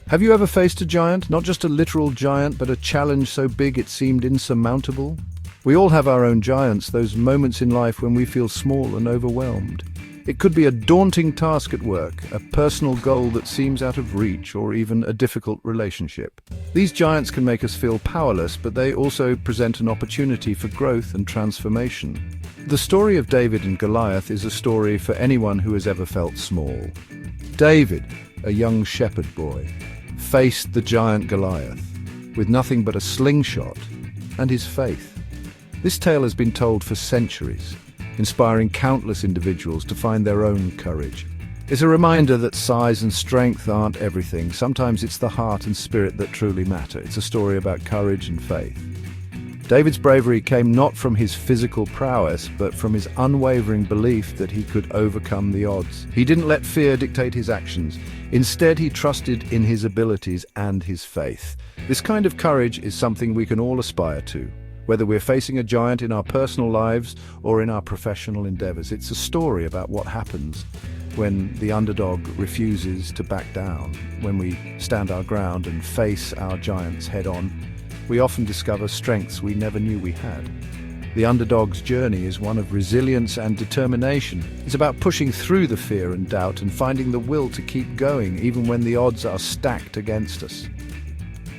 Have you ever faced a giant? Not just a literal giant, but a challenge so big it seemed insurmountable? We all have our own giants, those moments in life when we feel small and overwhelmed. It could be a daunting task at work, a personal goal that seems out of reach, or even a difficult relationship. These giants can make us feel powerless, but they also present an opportunity for growth and transformation. The story of David and Goliath is a story for anyone who has ever felt small. David, a young shepherd boy, faced the giant Goliath with nothing but a slingshot and his faith. This tale has been told for centuries, inspiring countless individuals to find their own courage. It's a reminder that size and strength aren't everything. Sometimes it's the heart and spirit that truly matter. It's a story about courage and faith. David's bravery came not from his physical prowess, but from his unwavering belief that he could overcome the odds. He didn't let fear dictate his actions. Instead, he trusted in his abilities and his faith. This kind of courage is something we can all aspire to, whether we're facing a giant in our personal lives or in our professional endeavors. It's a story about what happens when the underdog refuses to back down, when we stand our ground and face our giants head-on. We often discover strengths we never knew we had. The underdog's journey is one of resilience and determination. It's about pushing through the fear and doubt and finding the will to keep going, even when the odds are stacked against us.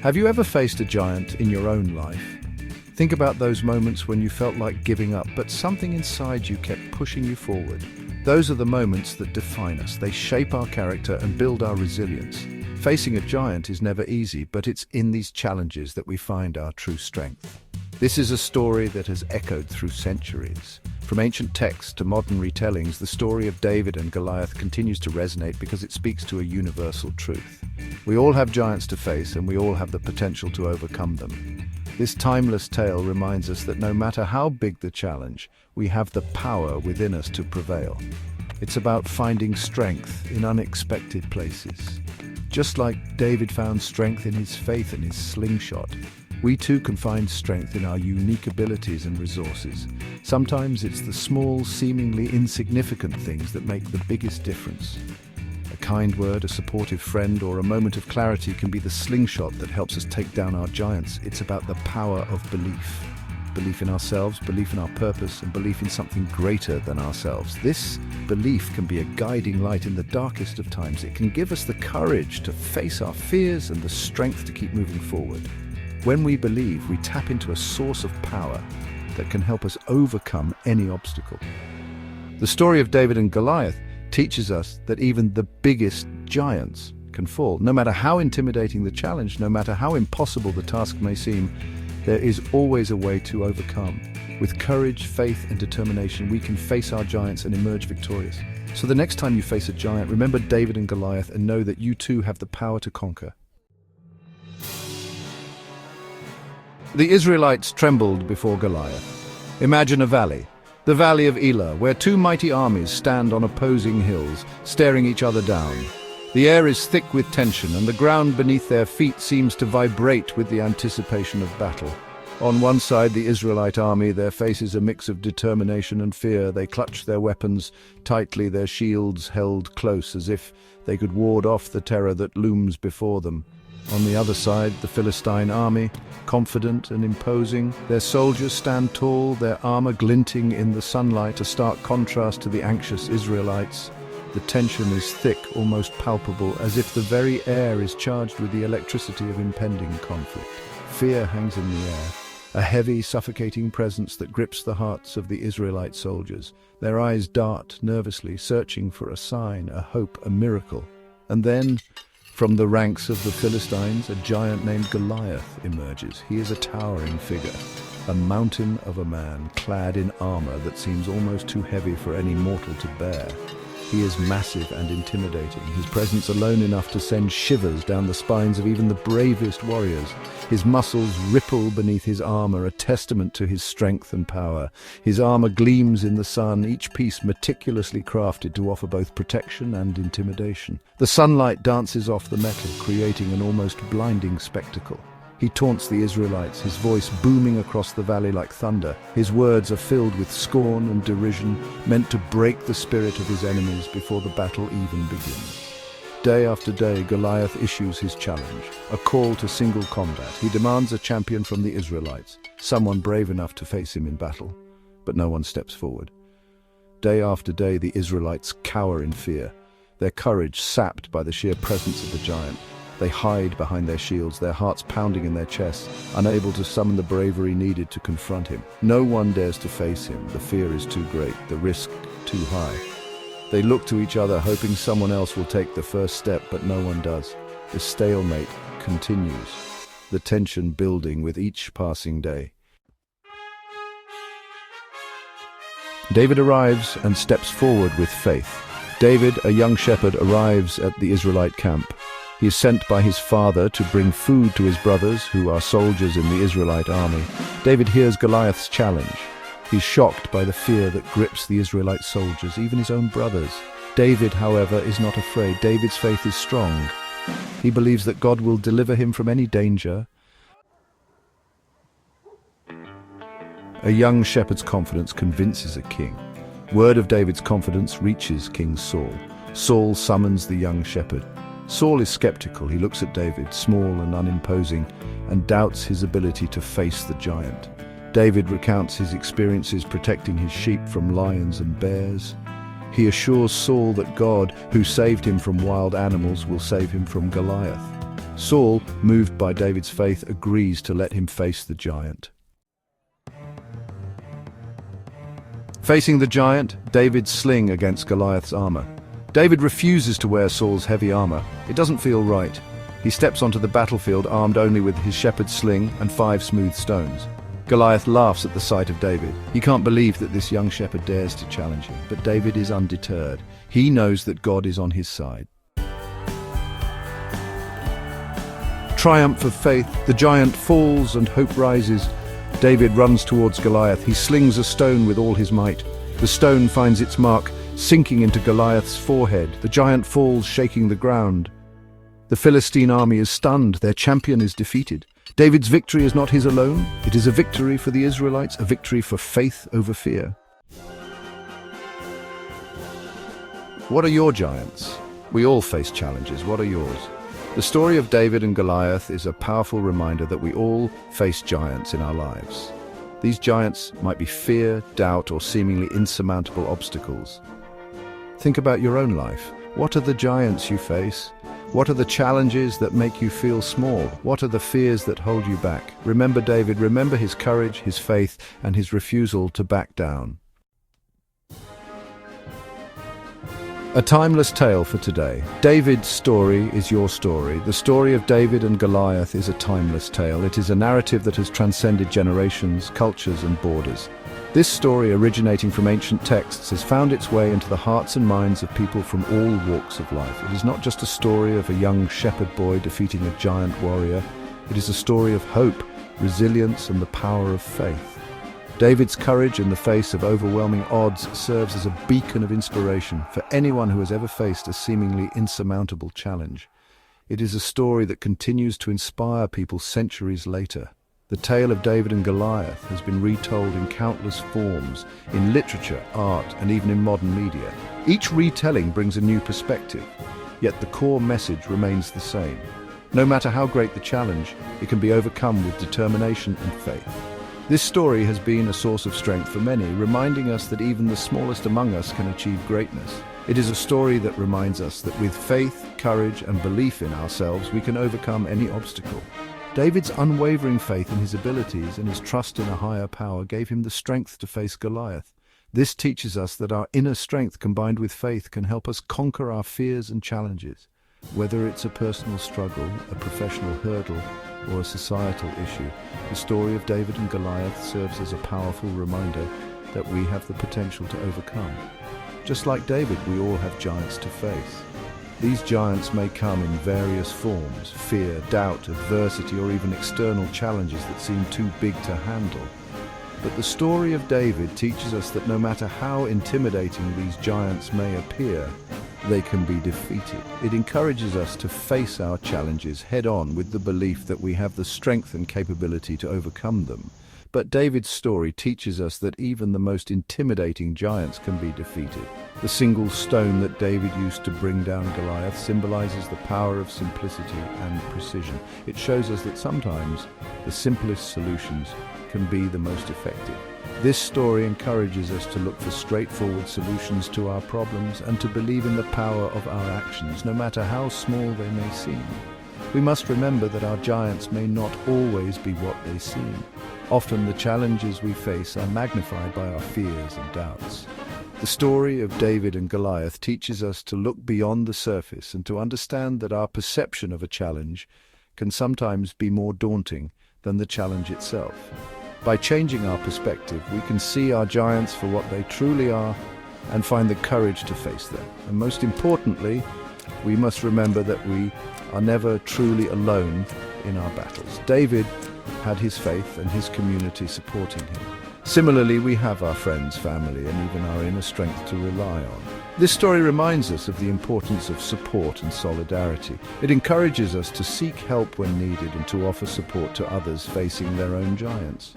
Have you ever faced a giant in your own life? Think about those moments when you felt like giving up, but something inside you kept pushing you forward. Those are the moments that define us. They shape our character and build our resilience. Facing a giant is never easy, but it's in these challenges that we find our true strength. This is a story that has echoed through centuries. From ancient texts to modern retellings, the story of David and Goliath continues to resonate because it speaks to a universal truth. We all have giants to face, and we all have the potential to overcome them. This timeless tale reminds us that no matter how big the challenge, we have the power within us to prevail. It's about finding strength in unexpected places. Just like David found strength in his faith and his slingshot, we too can find strength in our unique abilities and resources. Sometimes it's the small, seemingly insignificant things that make the biggest difference. A kind word, a supportive friend, or a moment of clarity can be the slingshot that helps us take down our giants. It's about the power of belief. Belief in ourselves, belief in our purpose, and belief in something greater than ourselves. This belief can be a guiding light in the darkest of times. It can give us the courage to face our fears and the strength to keep moving forward. When we believe, we tap into a source of power that can help us overcome any obstacle. The story of David and Goliath teaches us that even the biggest giants can fall. No matter how intimidating the challenge, no matter how impossible the task may seem, there is always a way to overcome. With courage, faith, and determination, we can face our giants and emerge victorious. So the next time you face a giant, remember David and Goliath and know that you too have the power to conquer. The Israelites trembled before Goliath. Imagine a valley, the valley of Elah, where two mighty armies stand on opposing hills, staring each other down. The air is thick with tension, and the ground beneath their feet seems to vibrate with the anticipation of battle. On one side, the Israelite army, their faces a mix of determination and fear. They clutch their weapons tightly, their shields held close, as if they could ward off the terror that looms before them. On the other side, the Philistine army, confident and imposing. Their soldiers stand tall, their armor glinting in the sunlight, a stark contrast to the anxious Israelites. The tension is thick, almost palpable, as if the very air is charged with the electricity of impending conflict. Fear hangs in the air, a heavy, suffocating presence that grips the hearts of the Israelite soldiers. Their eyes dart nervously, searching for a sign, a hope, a miracle. And then, from the ranks of the Philistines, a giant named Goliath emerges. He is a towering figure, a mountain of a man, clad in armor that seems almost too heavy for any mortal to bear. He is massive and intimidating, his presence alone enough to send shivers down the spines of even the bravest warriors. His muscles ripple beneath his armor, a testament to his strength and power. His armor gleams in the sun, each piece meticulously crafted to offer both protection and intimidation. The sunlight dances off the metal, creating an almost blinding spectacle. He taunts the Israelites, his voice booming across the valley like thunder. His words are filled with scorn and derision, meant to break the spirit of his enemies before the battle even begins. Day after day, Goliath issues his challenge, a call to single combat. He demands a champion from the Israelites, someone brave enough to face him in battle, but no one steps forward. Day after day, the Israelites cower in fear, their courage sapped by the sheer presence of the giant. They hide behind their shields, their hearts pounding in their chests, unable to summon the bravery needed to confront him. No one dares to face him. The fear is too great, the risk too high. They look to each other, hoping someone else will take the first step, but no one does. The stalemate continues, the tension building with each passing day. David arrives and steps forward with faith. David, a young shepherd, arrives at the Israelite camp. He is sent by his father to bring food to his brothers, who are soldiers in the Israelite army. David hears Goliath's challenge. He's shocked by the fear that grips the Israelite soldiers, even his own brothers. David, however, is not afraid. David's faith is strong. He believes that God will deliver him from any danger. A young shepherd's confidence convinces a king. Word of David's confidence reaches King Saul. Saul summons the young shepherd. Saul is skeptical. He looks at David, small and unimposing, and doubts his ability to face the giant. David recounts his experiences protecting his sheep from lions and bears. He assures Saul that God, who saved him from wild animals, will save him from Goliath. Saul, moved by David's faith, agrees to let him face the giant. Facing the giant, David's sling against Goliath's armor. David refuses to wear Saul's heavy armor. It doesn't feel right. He steps onto the battlefield armed only with his shepherd's sling and 5 smooth stones. Goliath laughs at the sight of David. He can't believe that this young shepherd dares to challenge him, but David is undeterred. He knows that God is on his side. Triumph of faith. The giant falls and hope rises. David runs towards Goliath. He slings a stone with all his might. The stone finds its mark, sinking into Goliath's forehead. The giant falls, shaking the ground. The Philistine army is stunned. Their champion is defeated. David's victory is not his alone. It is a victory for the Israelites, a victory for faith over fear. What are your giants? We all face challenges. What are yours? The story of David and Goliath is a powerful reminder that we all face giants in our lives. These giants might be fear, doubt, or seemingly insurmountable obstacles. Think about your own life. What are the giants you face? What are the challenges that make you feel small? What are the fears that hold you back? Remember David, remember his courage, his faith, and his refusal to back down. A timeless tale for today. David's story is your story. The story of David and Goliath is a timeless tale. It is a narrative that has transcended generations, cultures, and borders. This story, originating from ancient texts, has found its way into the hearts and minds of people from all walks of life. It is not just a story of a young shepherd boy defeating a giant warrior. It is a story of hope, resilience, and the power of faith. David's courage in the face of overwhelming odds serves as a beacon of inspiration for anyone who has ever faced a seemingly insurmountable challenge. It is a story that continues to inspire people centuries later. The tale of David and Goliath has been retold in countless forms, in literature, art, and even in modern media. Each retelling brings a new perspective, yet the core message remains the same. No matter how great the challenge, it can be overcome with determination and faith. This story has been a source of strength for many, reminding us that even the smallest among us can achieve greatness. It is a story that reminds us that with faith, courage, and belief in ourselves, we can overcome any obstacle. David's unwavering faith in his abilities and his trust in a higher power gave him the strength to face Goliath. This teaches us that our inner strength combined with faith can help us conquer our fears and challenges. Whether it's a personal struggle, a professional hurdle, or a societal issue, the story of David and Goliath serves as a powerful reminder that we have the potential to overcome. Just like David, we all have giants to face. These giants may come in various forms: fear, doubt, adversity, or even external challenges that seem too big to handle. But the story of David teaches us that no matter how intimidating these giants may appear, they can be defeated. It encourages us to face our challenges head-on with the belief that we have the strength and capability to overcome them. But David's story teaches us that even the most intimidating giants can be defeated. The single stone that David used to bring down Goliath symbolizes the power of simplicity and precision. It shows us that sometimes the simplest solutions can be the most effective. This story encourages us to look for straightforward solutions to our problems and to believe in the power of our actions, no matter how small they may seem. We must remember that our giants may not always be what they seem. Often the challenges we face are magnified by our fears and doubts. The story of David and Goliath teaches us to look beyond the surface and to understand that our perception of a challenge can sometimes be more daunting than the challenge itself. By changing our perspective, we can see our giants for what they truly are and find the courage to face them. And most importantly, we must remember that we are never truly alone in our battles. David had his faith and his community supporting him. Similarly, we have our friends, family, and even our inner strength to rely on. This story reminds us of the importance of support and solidarity. It encourages us to seek help when needed and to offer support to others facing their own giants.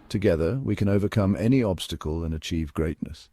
Together, we can overcome any obstacle and achieve greatness.